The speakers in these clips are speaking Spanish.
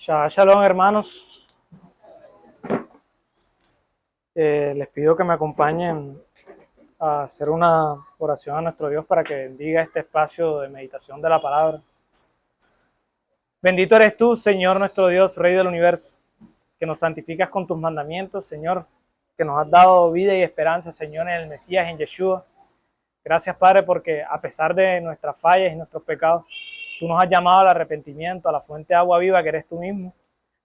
Shalom, hermanos. Les pido que me acompañen a hacer una oración a nuestro Dios para que bendiga este espacio de meditación de la palabra. Bendito eres tú, Señor nuestro Dios, Rey del universo, que nos santificas con tus mandamientos, Señor, que nos has dado vida y esperanza, Señor, en el Mesías, en Yeshua. Gracias, Padre, porque a pesar de nuestras fallas y nuestros pecados, tú nos has llamado al arrepentimiento, a la fuente de agua viva que eres tú mismo,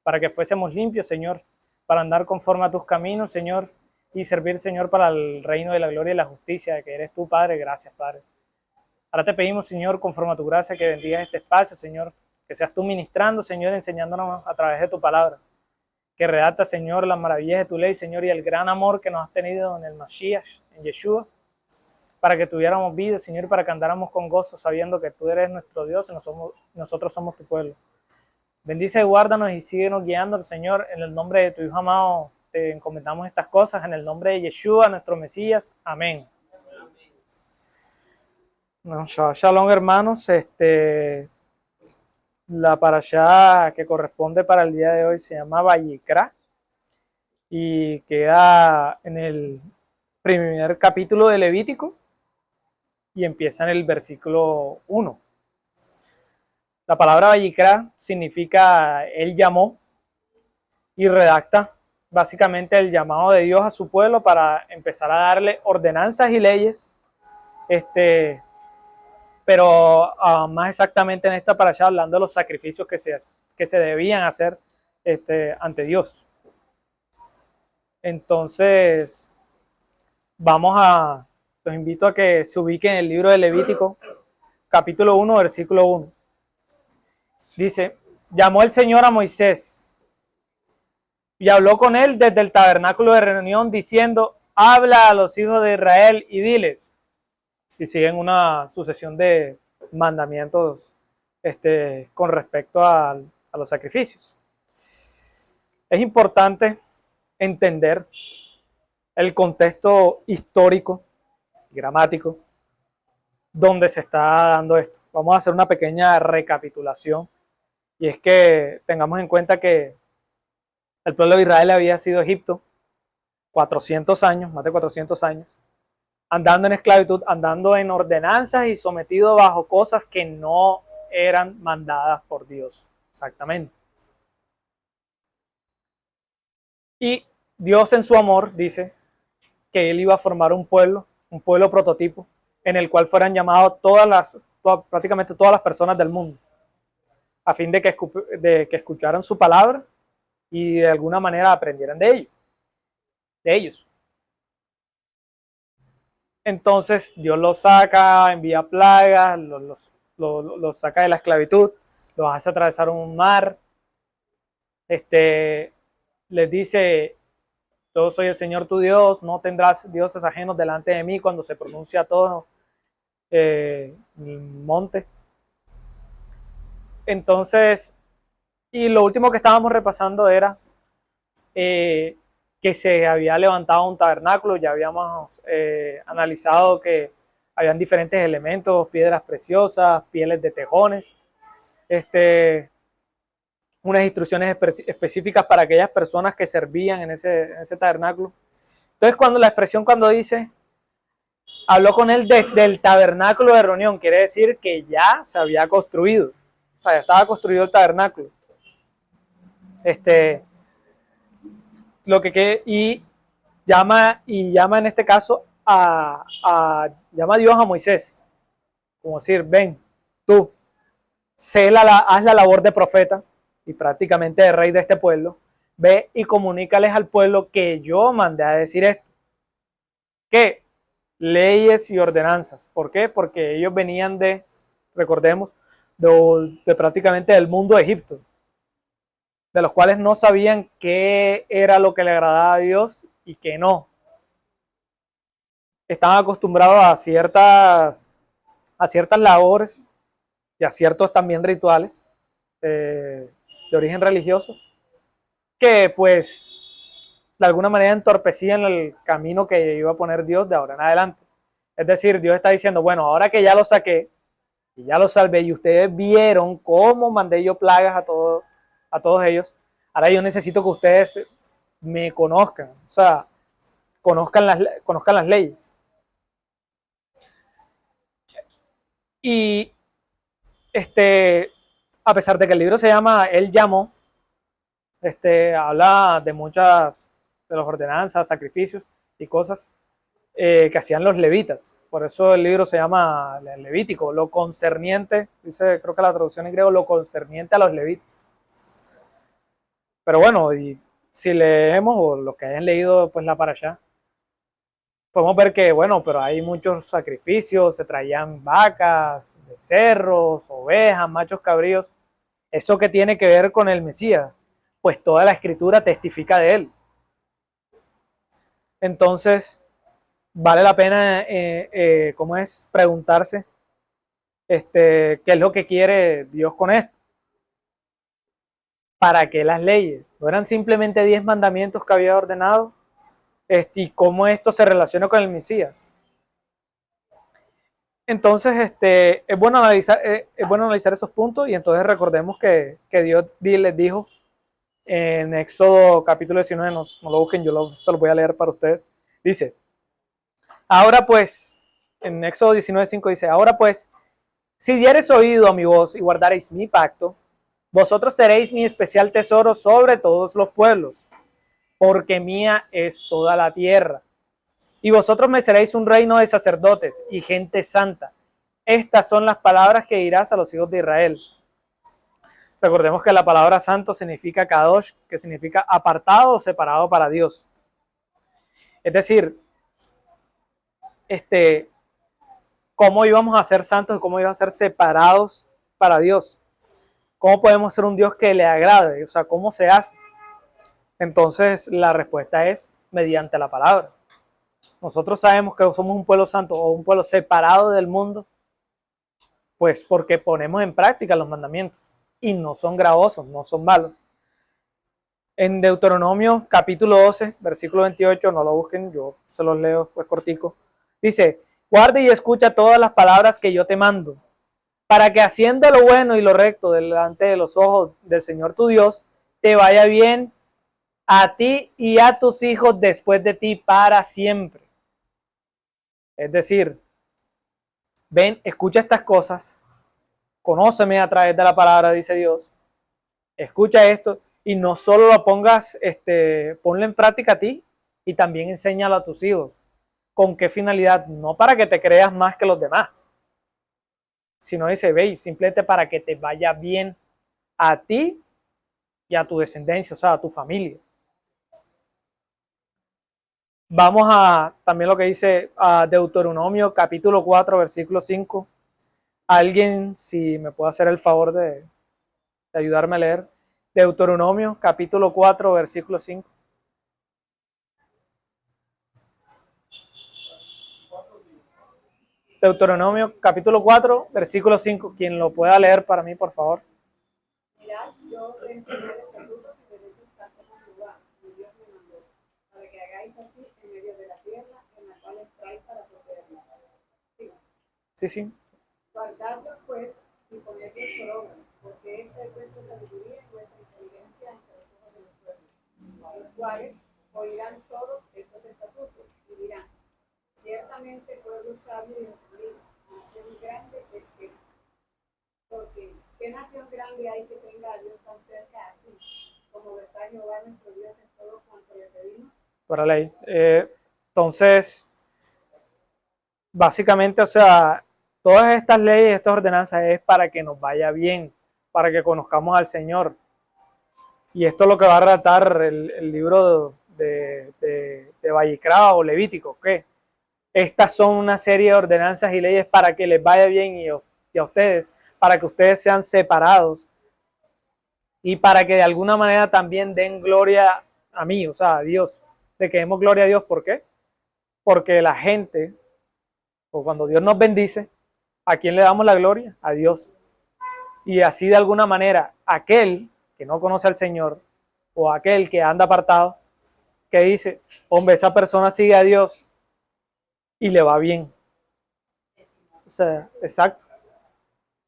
para que fuésemos limpios, Señor, para andar conforme a tus caminos, Señor, y servir, Señor, para el reino de la gloria y la justicia, que eres tú, Padre. Gracias, Padre. Ahora te pedimos, Señor, conforme a tu gracia, que bendigas este espacio, Señor, que seas tú ministrando, Señor, enseñándonos a través de tu palabra, que redacta, Señor, las maravillas de tu ley, Señor, y el gran amor que nos has tenido en el Mashiach, en Yeshua, para que tuviéramos vida, Señor, para que andáramos con gozo, sabiendo que tú eres nuestro Dios y nosotros somos tu pueblo. Bendice y guárdanos y síguenos guiando, Señor, en el nombre de tu Hijo amado. Te encomendamos estas cosas, en el nombre de Yeshua, nuestro Mesías. Amén. Bueno, shalom, hermanos. La parashá que corresponde para el día de hoy se llama Vayikra y queda en el primer capítulo de Levítico y empieza en el versículo 1. La palabra Vayikra significa Él llamó y redacta básicamente el llamado de Dios a su pueblo para empezar a darle ordenanzas y leyes, pero más exactamente en esta parasha hablando de los sacrificios que se debían hacer ante Dios. Entonces, los invito a que se ubiquen en el libro de Levítico, capítulo 1, versículo 1. Dice, llamó el Señor a Moisés y habló con él desde el tabernáculo de reunión diciendo, habla a los hijos de Israel y diles. Y siguen una sucesión de mandamientos con respecto a los sacrificios. Es importante entender el contexto histórico, gramático, donde se está dando esto. Vamos a hacer una pequeña recapitulación. Y es que tengamos en cuenta que el pueblo de Israel había sido Egipto 400 años, más de 400 años, andando en esclavitud, andando en ordenanzas y sometido bajo cosas que no eran mandadas por Dios, exactamente. Y Dios en su amor dice que Él iba a formar un pueblo prototipo, en el cual fueran llamados prácticamente todas las personas del mundo, a fin de que escucharan su palabra y de alguna manera aprendieran de ellos. Entonces Dios los saca, envía plagas, los saca de la esclavitud, los hace atravesar un mar. Les dice, yo soy el Señor tu Dios, no tendrás dioses ajenos delante de mí cuando se pronuncia todo el monte. Entonces, y lo último que estábamos repasando era que se había levantado un tabernáculo, ya habíamos analizado que habían diferentes elementos, piedras preciosas, pieles de tejones, unas instrucciones específicas para aquellas personas que servían en ese tabernáculo. Entonces, cuando dice, habló con él desde el tabernáculo de reunión, quiere decir que ya se había construido, o sea, ya estaba construido el tabernáculo. Y llama en este caso llama a Dios a Moisés, como decir, ven, tú, haz la labor de profeta y prácticamente de rey de este pueblo, ve y comunícales al pueblo que yo mandé a decir esto. ¿Qué? Leyes y ordenanzas. ¿Por qué? Porque ellos venían recordemos, de prácticamente del mundo de Egipto, de los cuales no sabían qué era lo que le agradaba a Dios y qué no. Estaban acostumbrados a ciertas labores y a ciertos también rituales de origen religioso que pues de alguna manera entorpecían el camino que iba a poner Dios de ahora en adelante. Es decir, Dios está diciendo, bueno, ahora que ya lo saqué y ya lo salvé y ustedes vieron cómo mandé yo plagas a todo a todos ellos. Ahora yo necesito que ustedes me conozcan, o sea, conozcan las leyes. Y a pesar de que el libro se llama Él llamó, habla de muchas de las ordenanzas, sacrificios y cosas que hacían los levitas. Por eso el libro se llama Levítico, lo concerniente, dice, creo que la traducción en griego, lo concerniente a los levitas. Pero bueno, y si leemos, o los que hayan leído pues la parashá, podemos ver que, bueno, pero hay muchos sacrificios, se traían vacas, becerros, ovejas, machos cabríos. ¿Eso qué tiene que ver con el Mesías? Pues toda la escritura testifica de él. Entonces, vale la pena, ¿cómo es? Preguntarse qué es lo que quiere Dios con esto. ¿Para qué las leyes? ¿No eran simplemente 10 mandamientos que había ordenado? Y cómo esto se relaciona con el Mesías. Entonces, es bueno analizar esos puntos, y entonces recordemos que Dios les dijo en Éxodo capítulo 19, no lo busquen, se lo voy a leer para ustedes. Dice, ahora pues, en Éxodo 19:5 dice, ahora pues, si diereis oído a mi voz y guardareis mi pacto, vosotros seréis mi especial tesoro sobre todos los pueblos, porque mía es toda la tierra. Y vosotros me seréis un reino de sacerdotes y gente santa. Estas son las palabras que dirás a los hijos de Israel. Recordemos que la palabra santo significa kadosh, que significa apartado o separado para Dios. Es decir, cómo íbamos a ser santos y cómo íbamos a ser separados para Dios. ¿Cómo podemos ser un Dios que le agrade? O sea, ¿cómo se hace? Entonces, la respuesta es mediante la palabra. Nosotros sabemos que somos un pueblo santo o un pueblo separado del mundo, pues porque ponemos en práctica los mandamientos y no son gravosos, no son malos. En Deuteronomio capítulo 12, versículo 28, no lo busquen, yo se los leo, fue cortico. Dice, guarda y escucha todas las palabras que yo te mando, para que haciendo lo bueno y lo recto delante de los ojos del Señor tu Dios, te vaya bien a ti y a tus hijos después de ti para siempre. Es decir, ven, escucha estas cosas, conóceme a través de la palabra, dice Dios, escucha esto y no solo lo pongas, ponlo en práctica a ti y también enséñalo a tus hijos. ¿Con qué finalidad? No para que te creas más que los demás, sino dice, ve, simplemente para que te vaya bien a ti y a tu descendencia, o sea, a tu familia. Vamos a también lo que dice Deuteronomio capítulo 4, versículo 5. Alguien, si me puede hacer el favor de ayudarme a leer. Deuteronomio capítulo 4, versículo 5. Deuteronomio capítulo 4, versículo 5. Quien lo pueda leer para mí, por favor. Mirad, yo os enseñaré estatutos y derechos tal como Jehová, mi Dios me mandó, para que hagáis así en medio de la tierra en la cual entráis para poseerla. Sí. Guardadlos pues y ponedlos por obra, porque esta es vuestra sabiduría y vuestra inteligencia ante los ojos de los pueblos, los cuales oirán todos estos estatutos y dirán, ciertamente pueblo sabio y entendido, nación grande es esta. Porque ¿qué nación grande hay que tenga a Dios tan cerca así, como está Jehová nuestro Dios en todo cuanto le pedimos? Para ley. Entonces, básicamente, o sea, todas estas leyes, estas ordenanzas es para que nos vaya bien, para que conozcamos al Señor. Y esto es lo que va a tratar el libro de Vallicrava o Levítico, que estas son una serie de ordenanzas y leyes para que les vaya bien y a ustedes, para que ustedes sean separados y para que de alguna manera también den gloria a mí, o sea, a Dios, de que demos gloria a Dios. ¿Por qué? Porque la gente, o cuando Dios nos bendice, ¿a quién le damos la gloria? A Dios. Y así de alguna manera, aquel que no conoce al Señor o aquel que anda apartado, que dice, hombre, esa persona sigue a Dios y le va bien. O sea, exacto.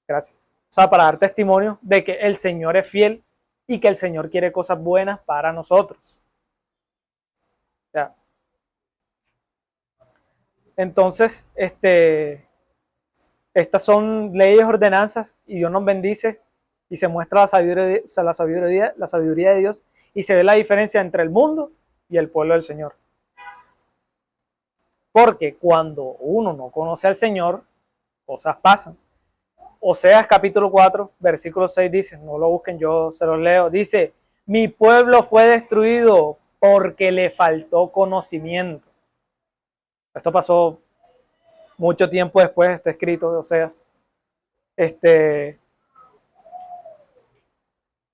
Gracias. O sea, para dar testimonio de que el Señor es fiel y que el Señor quiere cosas buenas para nosotros. ¿Ya? Entonces, estas son leyes, ordenanzas, y Dios nos bendice y se muestra la sabiduría de Dios, y se ve la diferencia entre el mundo y el pueblo del Señor. Porque cuando uno no conoce al Señor, cosas pasan. Oseas capítulo 4, versículo 6 dice, no lo busquen, yo se los leo, dice, mi pueblo fue destruido porque le faltó conocimiento. Esto pasó mucho tiempo después, está escrito de Oseas.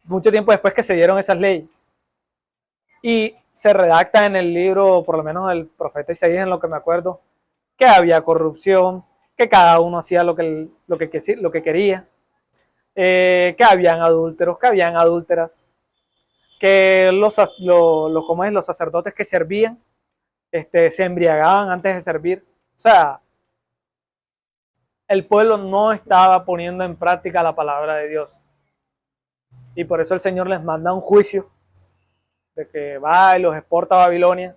Mucho tiempo después que se dieron esas leyes. Y se redacta en el libro, por lo menos del profeta Isaías, en lo que me acuerdo, que había corrupción, que cada uno hacía lo que quería, que habían adúlteros, que habían adúlteras, que los sacerdotes que servían se embriagaban antes de servir. O sea, el pueblo no estaba poniendo en práctica la palabra de Dios. Y por eso el Señor les manda un juicio de que va y los exporta a Babilonia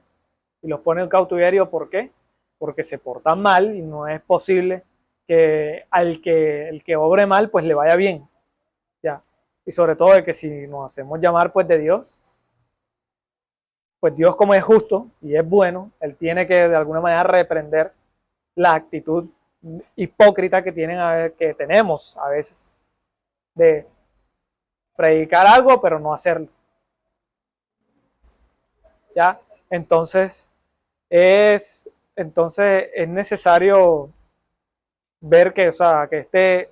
y los pone en cautiverio. ¿Por qué? Porque se portan mal y no es posible que el que obre mal pues le vaya bien. Ya. Y sobre todo de que si nos hacemos llamar pues de Dios, pues Dios, como es justo y es bueno, Él tiene que de alguna manera reprender la actitud hipócrita que tenemos a veces de predicar algo pero no hacerlo. ¿Ya? Entonces es necesario ver que, o sea, que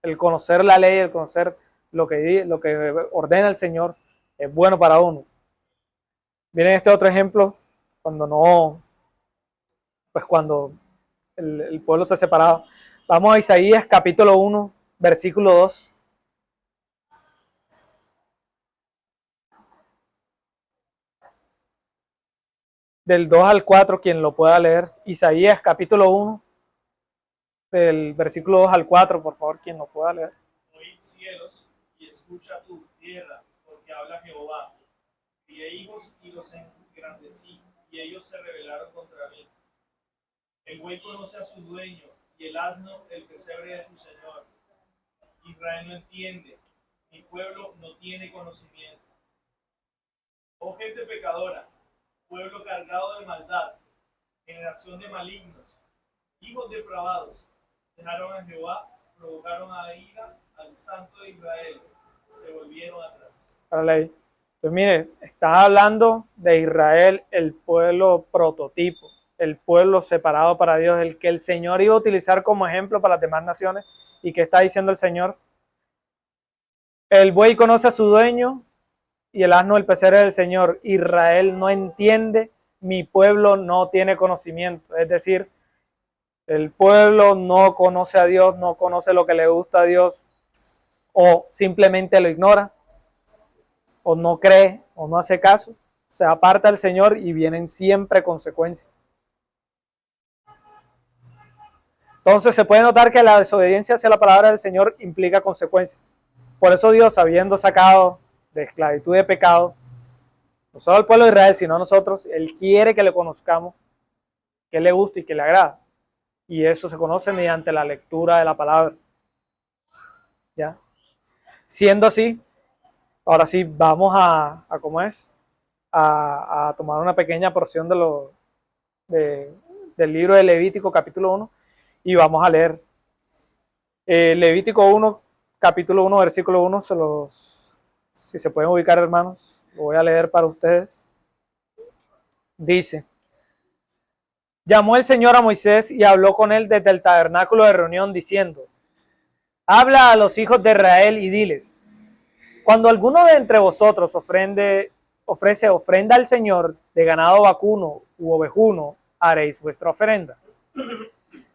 el conocer la ley, el conocer lo que ordena el Señor es bueno para uno. Miren este otro ejemplo, cuando el pueblo se separaba. Vamos a Isaías capítulo 1, versículo 2. Del 2 al 4, quien lo pueda leer. Isaías capítulo 1, del versículo 2 al 4, por favor, quien lo pueda leer. Oíd cielos y escucha tu tierra, porque habla Jehová. Crié hijos y los engrandecí, y ellos se rebelaron contra mí. El buey conoce a su dueño, y el asno el pesebre de su señor. Israel no entiende, mi pueblo no tiene conocimiento. Oh gente pecadora, pueblo cargado de maldad, generación de malignos, hijos depravados, dejaron a Jehová, provocaron a ira al Santo de Israel, se volvieron atrás. Para la ley. Entonces, mire, está hablando de Israel, el pueblo prototipo, el pueblo separado para Dios, el que el Señor iba a utilizar como ejemplo para las demás naciones. ¿Y qué está diciendo el Señor? El buey conoce a su dueño y el asno el pesebre del Señor. Israel no entiende, mi pueblo no tiene conocimiento. Es decir, el pueblo no conoce a Dios, no conoce lo que le gusta a Dios, o simplemente lo ignora, o no cree, o no hace caso, se aparta del Señor y vienen siempre consecuencias. Entonces se puede notar que la desobediencia hacia la palabra del Señor implica consecuencias. Por eso Dios, habiendo sacado de esclavitud de pecado, no solo al pueblo de Israel, sino a nosotros, Él quiere que le conozcamos, que le guste y que le agrada. Y eso se conoce mediante la lectura de la palabra. ¿Ya? Siendo así, ahora sí vamos a tomar una pequeña porción del libro de Levítico capítulo 1 y vamos a leer Levítico 1, capítulo 1, versículo 1, si se pueden ubicar, hermanos, lo voy a leer para ustedes. Dice: llamó el Señor a Moisés y habló con él desde el tabernáculo de reunión diciendo: habla a los hijos de Israel y diles: cuando alguno de entre vosotros ofrece ofrenda al Señor de ganado vacuno u ovejuno, haréis vuestra ofrenda.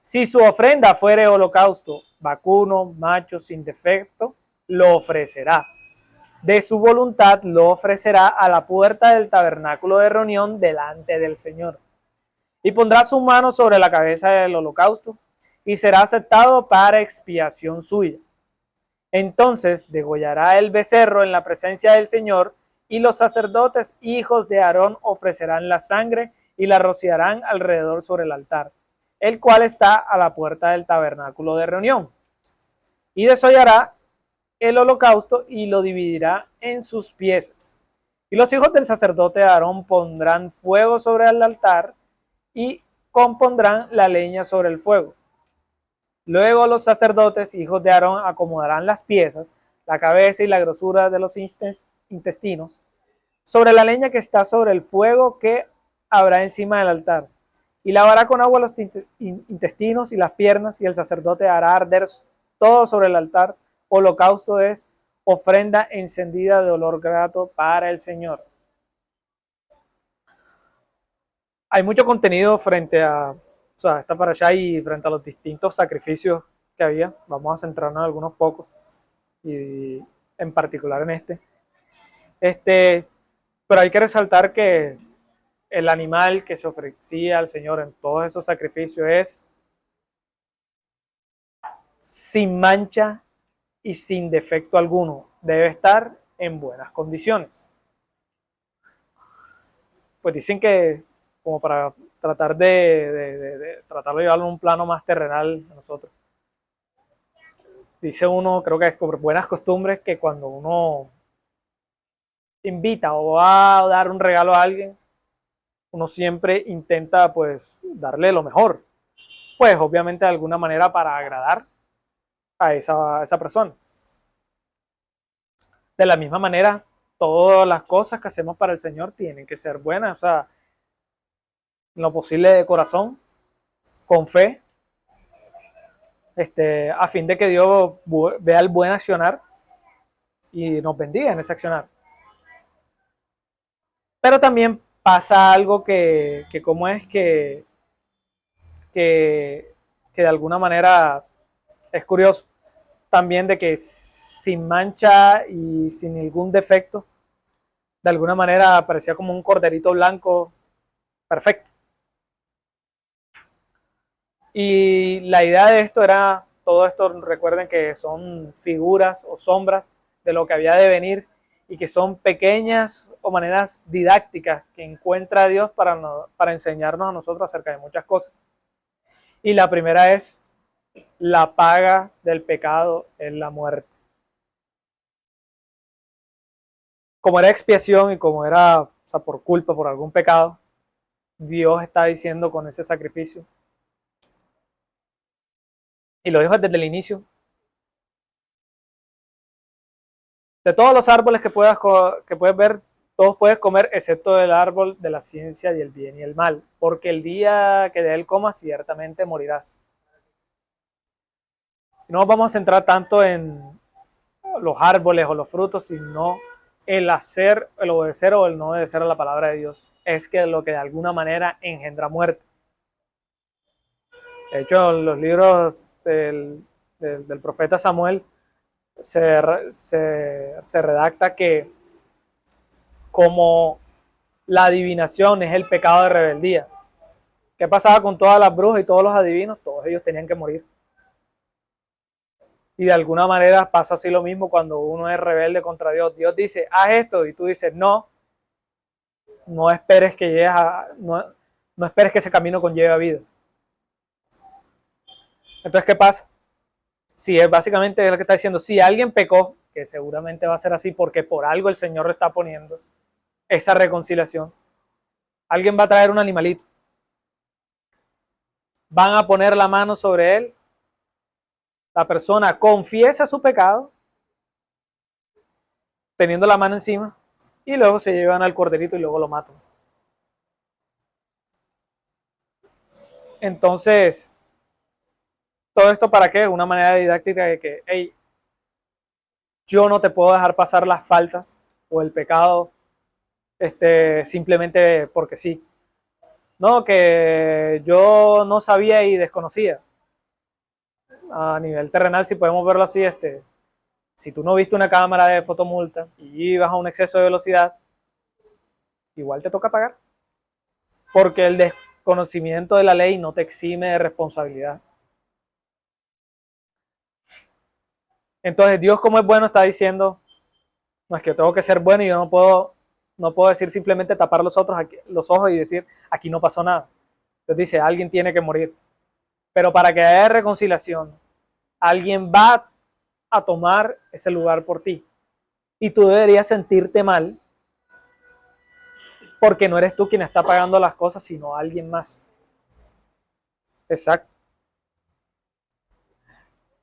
Si su ofrenda fuere holocausto, vacuno, macho, sin defecto, lo ofrecerá. De su voluntad lo ofrecerá a la puerta del tabernáculo de reunión delante del Señor. Y pondrá su mano sobre la cabeza del holocausto y será aceptado para expiación suya. Entonces degollará el becerro en la presencia del Señor, y los sacerdotes, hijos de Aarón, ofrecerán la sangre y la rociarán alrededor sobre el altar, el cual está a la puerta del tabernáculo de reunión. Y desollará el holocausto y lo dividirá en sus piezas. Y los hijos del sacerdote Aarón pondrán fuego sobre el altar y compondrán la leña sobre el fuego. Luego los sacerdotes, hijos de Aarón, acomodarán las piezas, la cabeza y la grosura de los intestinos, sobre la leña que está sobre el fuego que habrá encima del altar. Y lavará con agua los intestinos y las piernas, y el sacerdote hará arder todo sobre el altar. Holocausto es ofrenda encendida de olor grato para el Señor. Hay mucho contenido frente a esta parashá y frente a los distintos sacrificios que había. Vamos a centrarnos en algunos pocos, y en particular en pero hay que resaltar que el animal que se ofrecía al Señor en todos esos sacrificios es sin mancha y sin defecto alguno. Debe estar en buenas condiciones. Pues dicen que, como para tratar de tratarlo de llevarlo a un plano más terrenal a nosotros, dice uno, creo que es por buenas costumbres, que cuando uno invita o va a dar un regalo a alguien, uno siempre intenta pues darle lo mejor, pues obviamente de alguna manera para agradar a esa persona. De la misma manera, todas las cosas que hacemos para el Señor tienen que ser buenas, en lo posible de corazón, con fe, a fin de que Dios vea el buen accionar y nos bendiga en ese accionar. Pero también pasa algo que como es que de alguna manera es curioso también, de que sin mancha y sin ningún defecto, de alguna manera parecía como un corderito blanco perfecto. Y la idea de esto era, todo esto recuerden que son figuras o sombras de lo que había de venir, y que son pequeñas o maneras didácticas que encuentra Dios para enseñarnos a nosotros acerca de muchas cosas. Y la primera es: la paga del pecado es la muerte. Como era expiación y como era por culpa, por algún pecado, Dios está diciendo con ese sacrificio, y lo dijo desde el inicio: de todos los árboles que puedes ver, todos puedes comer, excepto del árbol de la ciencia y el bien y el mal, porque el día que de él comas ciertamente morirás. Y no nos vamos a centrar tanto en los árboles o los frutos, sino el hacer, el obedecer o el no obedecer a la palabra de Dios. Es que lo que de alguna manera engendra muerte. De hecho, en los libros del profeta Samuel se redacta que como la adivinación es el pecado de rebeldía, ¿qué pasaba con todas las brujas y todos los adivinos? Todos ellos tenían que morir. Y de alguna manera pasa así lo mismo cuando uno es rebelde contra Dios. Dios dice, haz esto, y tú dices, no esperes que llegues no esperes que ese camino conlleve a vida. Entonces, ¿qué pasa? Si es básicamente lo que está diciendo, si alguien pecó, que seguramente va a ser así porque por algo el Señor lo está poniendo, esa reconciliación, alguien va a traer un animalito, van a poner la mano sobre él, la persona confiesa su pecado, teniendo la mano encima, y luego se llevan al corderito y luego lo matan. Entonces, ¿todo esto para qué? Una manera didáctica de que, hey, yo no te puedo dejar pasar las faltas o el pecado simplemente porque sí. No, que yo no sabía y desconocía. A nivel terrenal, si podemos verlo así, si tú no viste una cámara de fotomulta y ibas a un exceso de velocidad, igual te toca pagar. Porque el desconocimiento de la ley no te exime de responsabilidad. Entonces Dios, como es bueno, está diciendo, no es que yo tengo que ser bueno y yo no puedo decir simplemente tapar los ojos y decir, aquí no pasó nada. Entonces dice, alguien tiene que morir. Pero para que haya reconciliación, alguien va a tomar ese lugar por ti. Y tú deberías sentirte mal porque no eres tú quien está pagando las cosas, sino alguien más. Exacto.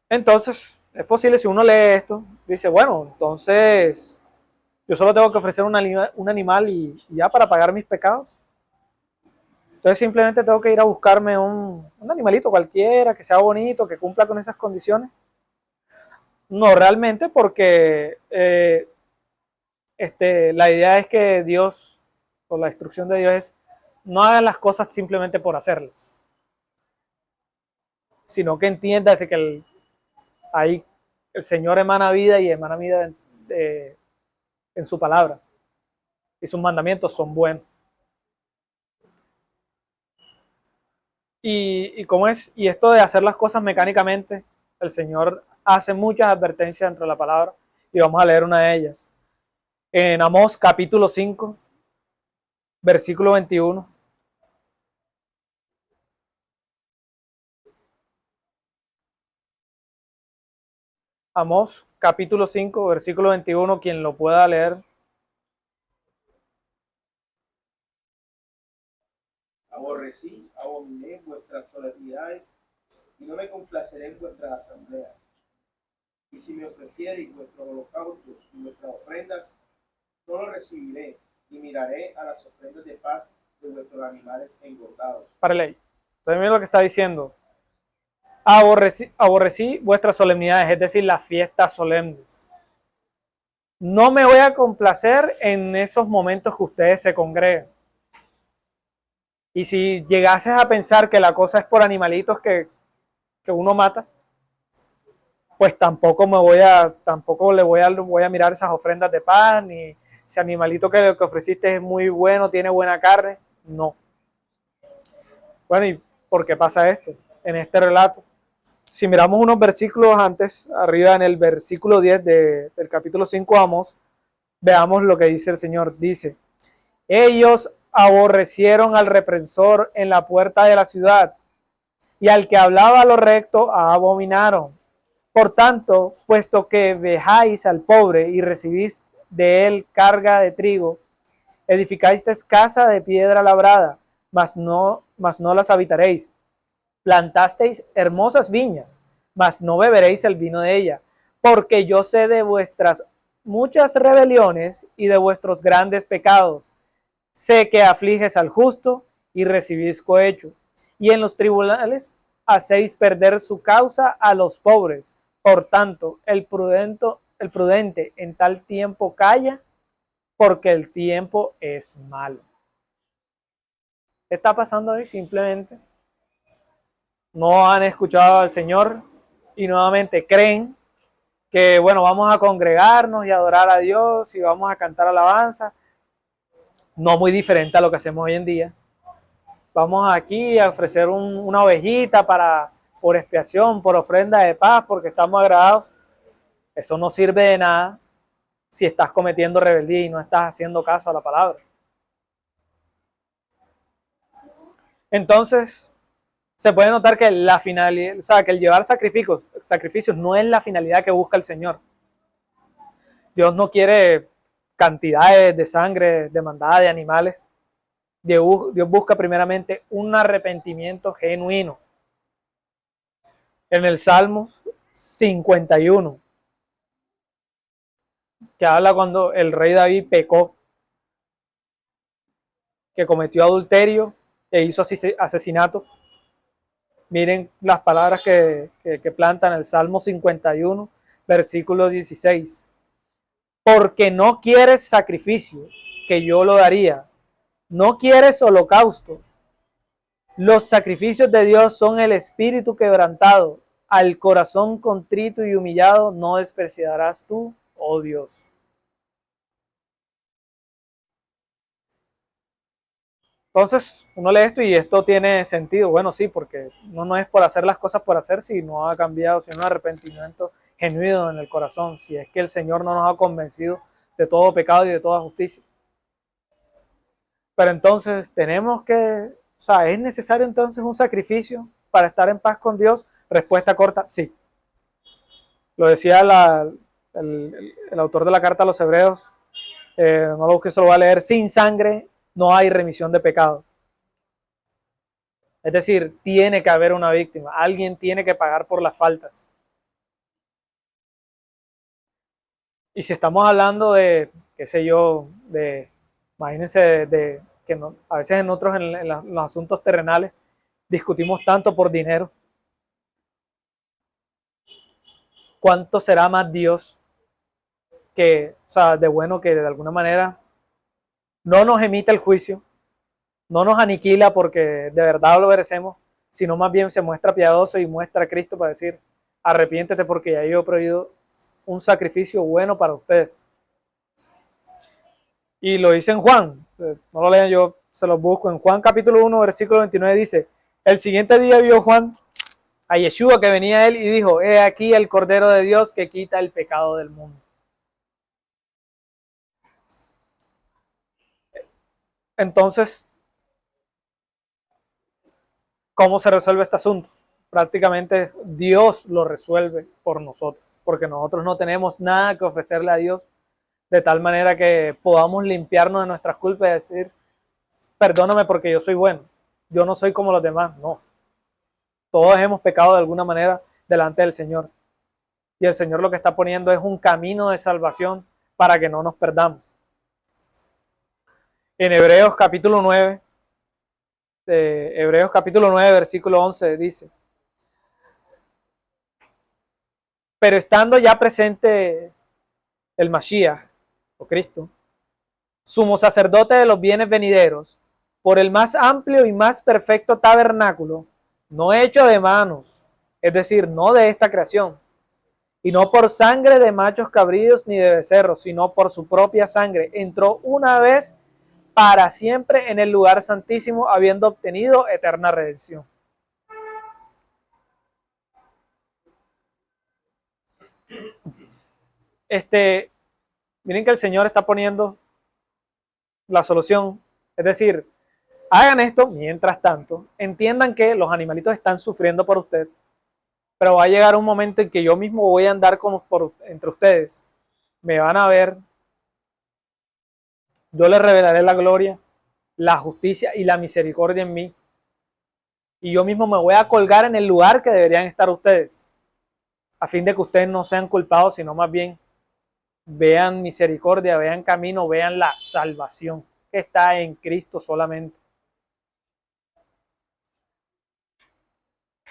Entonces, es posible si uno lee esto, dice, bueno, entonces yo solo tengo que ofrecer un animal y ya para pagar mis pecados. Entonces simplemente tengo que ir a buscarme un animalito cualquiera, que sea bonito, que cumpla con esas condiciones. No, realmente porque la idea es que Dios, o la instrucción de Dios es, no hagas las cosas simplemente por hacerlas, sino que entiendas que ahí el Señor emana vida y emana vida en su palabra. Y sus mandamientos son buenos. Y cómo es, y esto de hacer las cosas mecánicamente, el Señor hace muchas advertencias dentro de la palabra y vamos a leer una de ellas. En Amós capítulo 5, versículo 21. Amós capítulo 5, versículo 21, quien lo pueda leer. Abominé vuestras solemnidades y no me complaceré en vuestras asambleas. Y si me ofreciereis vuestros holocaustos y vuestras ofrendas, no los recibiré, y miraré a las ofrendas de paz de vuestros animales engordados. Para ley. Entonces miren lo que está diciendo. Aborrecí vuestras solemnidades, es decir, las fiestas solemnes. No me voy a complacer en esos momentos que ustedes se congregan. Y si llegases a pensar que la cosa es por animalitos que uno mata, pues tampoco le voy a mirar esas ofrendas de paz, ni ese animalito que ofreciste es muy bueno, tiene buena carne. No. Bueno, ¿y por qué pasa esto en este relato? Si miramos unos versículos antes, arriba en el versículo 10 del capítulo 5 Amós, veamos lo que dice el Señor. Dice, ellos aborrecieron al reprensor en la puerta de la ciudad, y al que hablaba lo recto abominaron. Por tanto, puesto que vejáis al pobre y recibís de él carga de trigo, edificasteis casa de piedra labrada, mas no las habitaréis. Plantasteis hermosas viñas, mas no beberéis el vino de ella, porque yo sé de vuestras muchas rebeliones y de vuestros grandes pecados. Sé que afliges al justo y recibís cohecho, y en los tribunales hacéis perder su causa a los pobres. Por tanto, el prudente en tal tiempo calla, porque el tiempo es malo. ¿Qué está pasando ahí? Simplemente no han escuchado al Señor y nuevamente creen que, bueno, vamos a congregarnos y adorar a Dios y vamos a cantar alabanza. No muy diferente a lo que hacemos hoy en día. Vamos aquí a ofrecer una ovejita por expiación, por ofrenda de paz, porque estamos agradados. Eso no sirve de nada si estás cometiendo rebeldía y no estás haciendo caso a la palabra. Entonces, se puede notar que la finalidad, o sea, que el llevar sacrificios no es la finalidad que busca el Señor. Dios no quiere cantidades de sangre demandada de animales. Dios busca primeramente un arrepentimiento genuino. En el Salmo 51, que habla cuando el rey David pecó, que cometió adulterio e hizo asesinato. Miren las palabras que plantan el Salmo 51, versículo 16. Porque no quieres sacrificio, que yo lo daría. No quieres holocausto. Los sacrificios de Dios son el espíritu quebrantado. Al corazón contrito y humillado no despreciarás tú, oh Dios. Entonces, uno lee esto y esto tiene sentido. Bueno, sí, porque no es por hacer las cosas por hacer, sino ha cambiado, sino un arrepentimiento genuino en el corazón, si es que el Señor no nos ha convencido de todo pecado y de toda justicia. Pero entonces tenemos que, o sea, ¿es necesario entonces un sacrificio para estar en paz con Dios? Respuesta corta, sí. Lo decía el autor de la carta a los Hebreos, no lo busque, se lo va a leer: sin sangre no hay remisión de pecado. Es decir, tiene que haber una víctima, alguien tiene que pagar por las faltas. Y si estamos hablando de, qué sé yo, imagínense, de que no, a veces nosotros en los asuntos terrenales discutimos tanto por dinero. ¿Cuánto será más Dios que, o sea, de bueno, que de alguna manera no nos emite el juicio, no nos aniquila porque de verdad lo merecemos, sino más bien se muestra piadoso y muestra a Cristo para decir: arrepiéntete porque ya yo he prohibido un sacrificio bueno para ustedes? Y lo dice en Juan, no lo lean, yo se los busco. En Juan capítulo 1, versículo 29 dice: el siguiente día vio Juan a Yeshua que venía a él y dijo: he aquí el Cordero de Dios que quita el pecado del mundo. Entonces, ¿cómo se resuelve este asunto? Prácticamente Dios lo resuelve por nosotros, porque nosotros no tenemos nada que ofrecerle a Dios de tal manera que podamos limpiarnos de nuestras culpas y decir: perdóname porque yo soy bueno, yo no soy como los demás. No, todos hemos pecado de alguna manera delante del Señor, y el Señor lo que está poniendo es un camino de salvación para que no nos perdamos. En Hebreos capítulo 9, versículo 11 dice: pero estando ya presente el Mashiach, o Cristo, sumo sacerdote de los bienes venideros, por el más amplio y más perfecto tabernáculo, no hecho de manos, es decir, no de esta creación, y no por sangre de machos cabríos ni de becerros, sino por su propia sangre, entró una vez para siempre en el lugar santísimo, habiendo obtenido eterna redención. Miren que el Señor está poniendo la solución, es decir, hagan esto mientras tanto, entiendan que los animalitos están sufriendo por usted, pero va a llegar un momento en que yo mismo voy a andar entre ustedes, me van a ver, yo les revelaré la gloria, la justicia y la misericordia en mí, y yo mismo me voy a colgar en el lugar que deberían estar ustedes, a fin de que ustedes no sean culpados, sino más bien vean misericordia, vean camino, vean la salvación que está en Cristo solamente.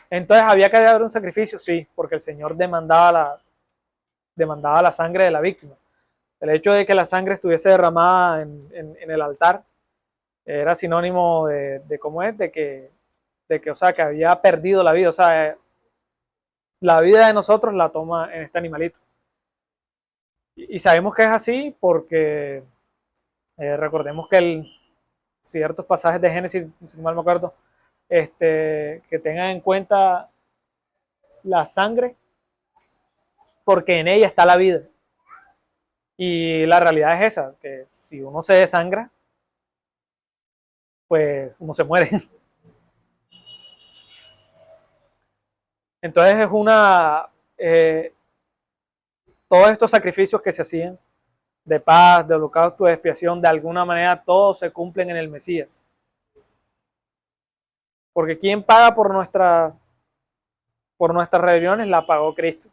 Entonces, ¿había que haber un sacrificio? Sí, porque el Señor demandaba la sangre de la víctima. El hecho de que la sangre estuviese derramada en el altar era sinónimo de cómo es, de que, o sea, que había perdido la vida. O sea, la vida de nosotros la toma en este animalito. Y sabemos que es así porque recordemos que ciertos pasajes de Génesis, si mal me acuerdo, que tengan en cuenta la sangre, porque en ella está la vida. Y la realidad es esa, que si uno se desangra, pues uno se muere. Entonces es todos estos sacrificios que se hacían de paz, de holocausto, de expiación, de alguna manera todos se cumplen en el Mesías. Porque ¿quién paga por nuestras rebeliones? La pagó Cristo.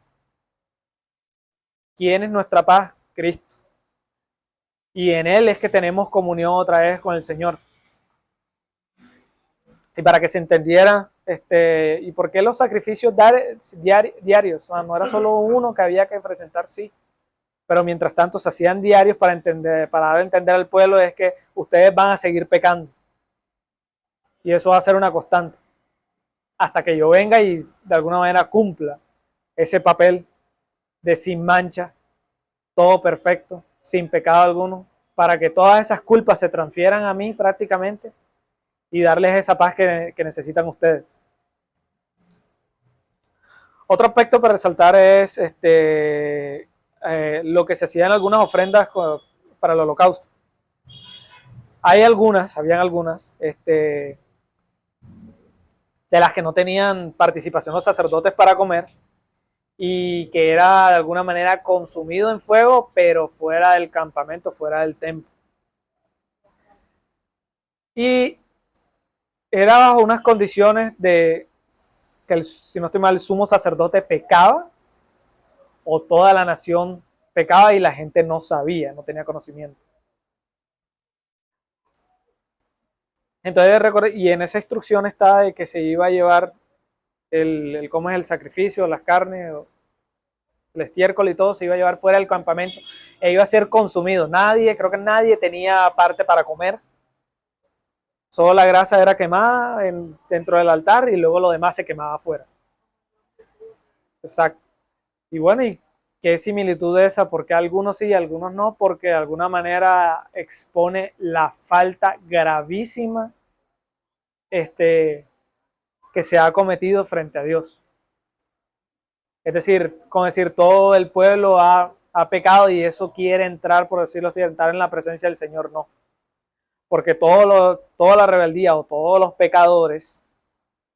¿Quién es nuestra paz? Cristo. Y en Él es que tenemos comunión otra vez con el Señor. Y para que se entendiera, ¿y por qué los sacrificios diarios? No era solo uno que había que presentar, sí. Pero mientras tanto se hacían diarios para dar a entender al pueblo es que ustedes van a seguir pecando. Y eso va a ser una constante. Hasta que yo venga y de alguna manera cumpla ese papel de sin mancha, todo perfecto, sin pecado alguno, para que todas esas culpas se transfieran a mí prácticamente y darles esa paz que necesitan ustedes. Otro aspecto para resaltar es lo que se hacía en algunas ofrendas para el holocausto. Habían algunas, de las que no tenían participación los sacerdotes para comer y que era de alguna manera consumido en fuego, pero fuera del campamento, fuera del templo. Y era bajo unas condiciones de que, si no estoy mal, el sumo sacerdote pecaba o toda la nación pecaba y la gente no sabía, no tenía conocimiento. Entonces, y en esa instrucción está de que se iba a llevar cómo es el sacrificio, las carnes, el estiércol y todo, se iba a llevar fuera del campamento e iba a ser consumido. Creo que nadie tenía parte para comer. Solo la grasa era quemada dentro del altar y luego lo demás se quemaba afuera. Exacto. Y bueno, ¿y qué similitud es esa? Porque algunos sí y algunos no, porque de alguna manera expone la falta gravísima que se ha cometido frente a Dios. Es decir, con decir, todo el pueblo ha pecado y eso quiere entrar, por decirlo así, entrar en la presencia del Señor, no. Porque toda la rebeldía o todos los pecadores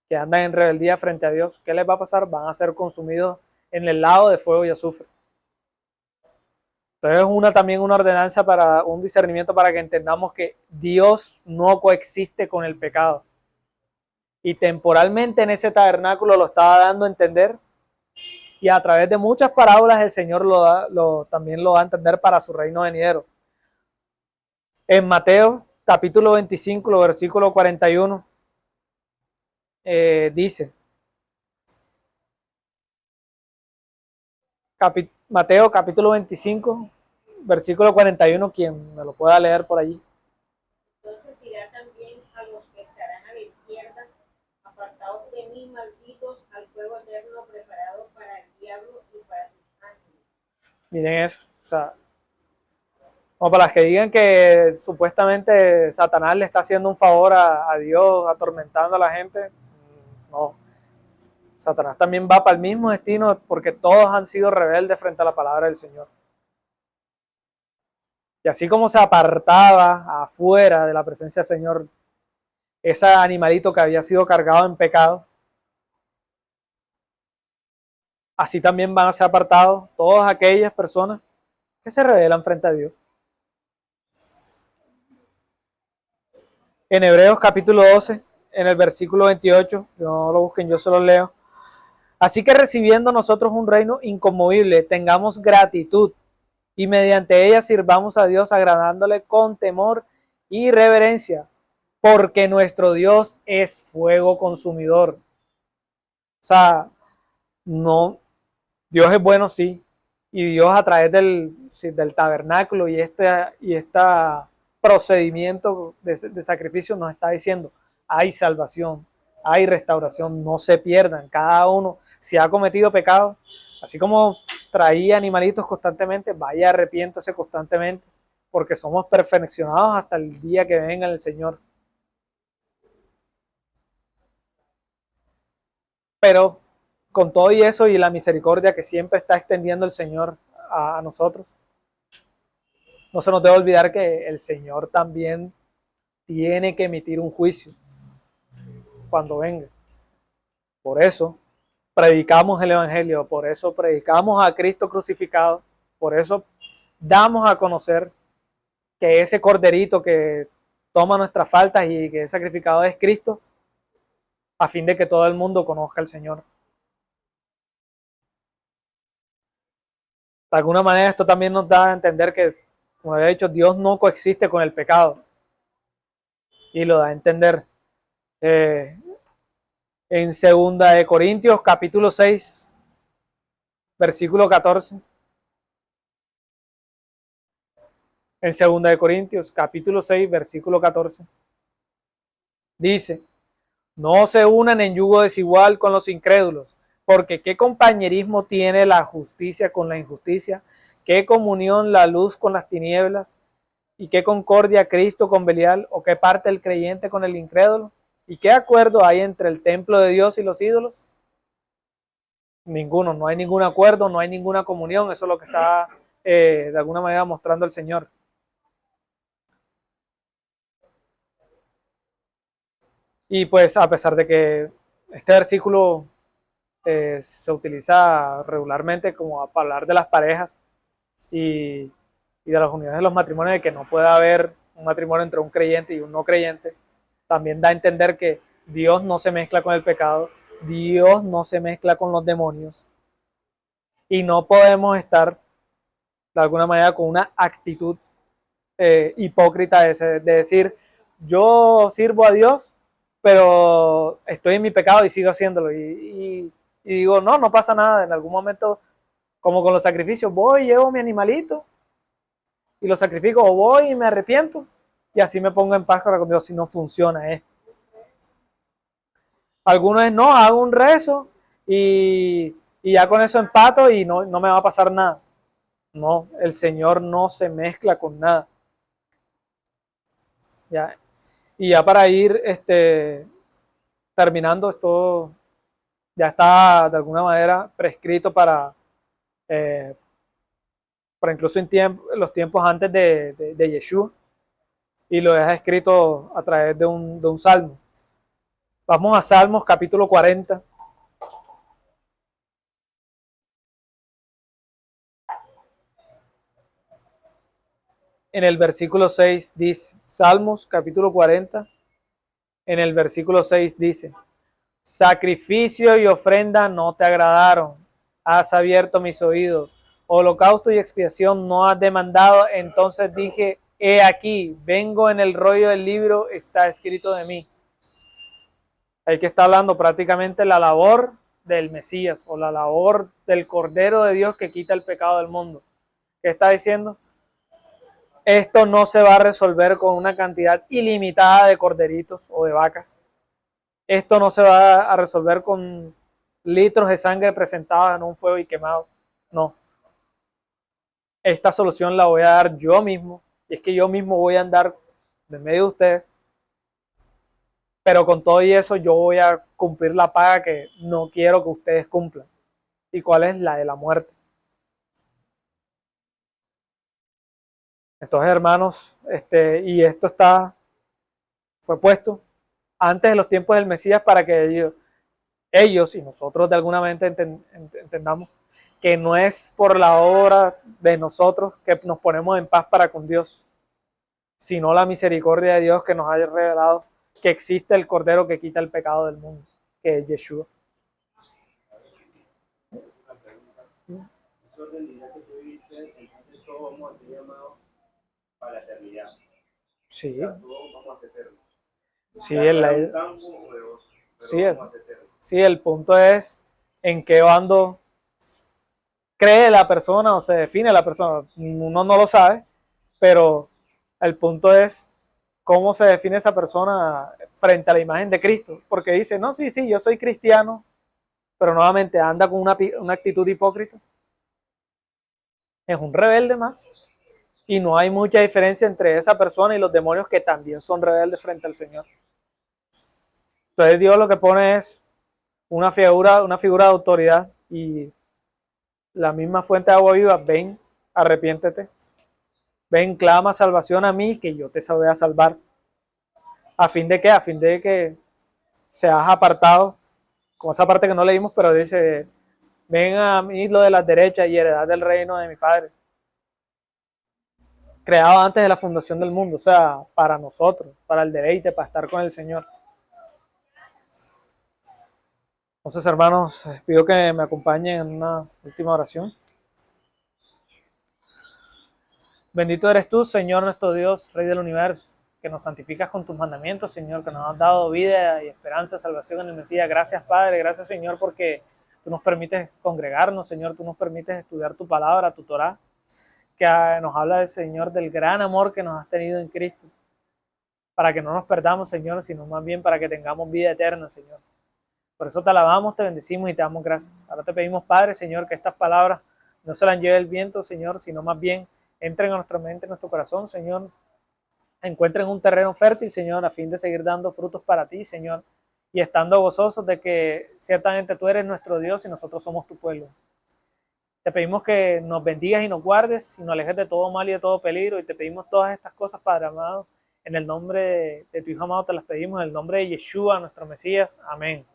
que andan en rebeldía frente a Dios, ¿qué les va a pasar? Van a ser consumidos en el lago de fuego y azufre. Entonces también una ordenanza para un discernimiento para que entendamos que Dios no coexiste con el pecado. Y temporalmente en ese tabernáculo lo estaba dando a entender, y a través de muchas parábolas el Señor también lo da a entender para su reino venidero. En Mateo capítulo 25, versículo 41, dice, Mateo capítulo 25, versículo 41, quien me lo pueda leer por allí. Entonces dirá también a los que estarán a la izquierda, apartados de mí, malditos, al fuego eterno preparado para el diablo y para sus ángeles. Miren eso, o sea, como para las que digan que supuestamente Satanás le está haciendo un favor a Dios, atormentando a la gente, no. Satanás también va para el mismo destino porque todos han sido rebeldes frente a la palabra del Señor. Y así como se apartaba afuera de la presencia del Señor ese animalito que había sido cargado en pecado, así también van a ser apartados todas aquellas personas que se rebelan frente a Dios. En Hebreos capítulo 12, en el versículo 28, no lo busquen, yo se los leo. Así que recibiendo nosotros un reino inconmovible, tengamos gratitud y mediante ella sirvamos a Dios agradándole con temor y reverencia, porque nuestro Dios es fuego consumidor. O sea, no, Dios es bueno, sí, y Dios a través del tabernáculo y este procedimiento de sacrificio nos está diciendo, hay salvación, hay restauración, no se pierdan. Cada uno, si ha cometido pecado, así como traía animalitos constantemente, vaya, arrepiéntase constantemente, porque somos perfeccionados hasta el día que venga el Señor. Pero con todo y eso y la misericordia que siempre está extendiendo el Señor a nosotros, no se nos debe olvidar que el Señor también tiene que emitir un juicio cuando venga. Por eso predicamos el Evangelio, por eso predicamos a Cristo crucificado, por eso damos a conocer que ese corderito que toma nuestras faltas y que es sacrificado es Cristo, a fin de que todo el mundo conozca al Señor. De alguna manera esto también nos da a entender que, como había dicho, Dios no coexiste con el pecado. Y lo da a entender en 2 de Corintios capítulo 6, versículo 14. En 2 de Corintios capítulo 6, versículo 14. Dice, no se unan en yugo desigual con los incrédulos, porque ¿qué compañerismo tiene la justicia con la injusticia? ¿Qué comunión la luz con las tinieblas? ¿Y qué concordia Cristo con Belial? ¿O qué parte el creyente con el incrédulo? ¿Y qué acuerdo hay entre el templo de Dios y los ídolos? Ninguno, no hay ningún acuerdo, no hay ninguna comunión. Eso es lo que está de alguna manera mostrando el Señor. Y pues a pesar de que este versículo se utiliza regularmente como para hablar de las parejas y de las uniones de los matrimonios, de que no puede haber un matrimonio entre un creyente y un no creyente, también da a entender que Dios no se mezcla con el pecado, Dios no se mezcla con los demonios y no podemos estar de alguna manera con una actitud hipócrita de decir yo sirvo a Dios pero estoy en mi pecado y sigo haciéndolo y digo no pasa nada, en algún momento como con los sacrificios voy, llevo mi animalito y lo sacrifico o voy y me arrepiento y así me pongo en paz con Dios. Si no funciona esto, algunos es no, hago un rezo y ya con eso empato y no me va a pasar nada. No, el Señor no se mezcla con nada. Ya. Y ya para ir terminando, esto ya está de alguna manera prescrito para incluso en los tiempos antes de Yeshua, y lo deja escrito a través de un salmo. Vamos a Salmos capítulo 40. En el versículo 6 dice, Salmos capítulo 40, en el versículo 6 dice, sacrificio y ofrenda no te agradaron, has abierto mis oídos, holocausto y expiación no has demandado, entonces dije, he aquí, vengo, en el rollo del libro está escrito de mí. Ahí que está hablando prácticamente la labor del Mesías o la labor del Cordero de Dios que quita el pecado del mundo. ¿Qué está diciendo? Esto no se va a resolver con una cantidad ilimitada de corderitos o de vacas. Esto no se va a resolver con litros de sangre presentados en un fuego y quemados. No. Esta solución la voy a dar yo mismo. Y es que yo mismo voy a andar en medio de ustedes. Pero con todo y eso yo voy a cumplir la paga que no quiero que ustedes cumplan. ¿Y cuál es? La de la muerte. Entonces, hermanos, y esto fue puesto antes de los tiempos del Mesías para que ellos y nosotros de alguna manera entendamos que no es por la obra de nosotros que nos ponemos en paz para con Dios, sino la misericordia de Dios que nos ha revelado que existe el Cordero que quita el pecado del mundo, que es Yeshua. Eso del día que tú viste, entonces todos vamos a ser llamados para la eternidad. Sí. O sea, todos vamos a ser eternos. Sí, sí, el punto es en qué bando cree la persona o se define la persona. Uno no lo sabe, pero el punto es cómo se define esa persona frente a la imagen de Cristo. Porque dice, no, sí, yo soy cristiano, pero nuevamente anda con una actitud hipócrita. Es un rebelde más. Y no hay mucha diferencia entre esa persona y los demonios que también son rebeldes frente al Señor. Entonces Dios lo que pone es una figura de autoridad y la misma fuente de agua viva, ven, arrepiéntete, ven, clama salvación a mí, que yo te voy a salvar. ¿A fin de qué? A fin de que seas apartado, con esa parte que no leímos, pero dice, ven a mí lo de las derechas y heredad del reino de mi Padre. Creado antes de la fundación del mundo, o sea, para nosotros, para el deleite, para estar con el Señor. Entonces, hermanos, pido que me acompañen en una última oración. Bendito eres tú, Señor nuestro Dios, Rey del universo, que nos santificas con tus mandamientos, Señor, que nos has dado vida y esperanza, salvación en el Mesías. Gracias, Padre, gracias, Señor, porque tú nos permites congregarnos, Señor, tú nos permites estudiar tu palabra, tu Torá, que nos habla del Señor, del gran amor que nos has tenido en Cristo, para que no nos perdamos, Señor, sino más bien para que tengamos vida eterna, Señor. Por eso te alabamos, te bendecimos y te damos gracias. Ahora te pedimos, Padre, Señor, que estas palabras no se las lleve el viento, Señor, sino más bien entren a nuestra mente, en nuestro corazón, Señor. Encuentren un terreno fértil, Señor, a fin de seguir dando frutos para ti, Señor. y estando gozosos de que ciertamente tú eres nuestro Dios y nosotros somos tu pueblo. Te pedimos que nos bendigas y nos guardes y nos alejes de todo mal y de todo peligro, y te pedimos todas estas cosas, Padre amado, en el nombre de tu Hijo amado te las pedimos, en el nombre de Yeshua, nuestro Mesías. Amén.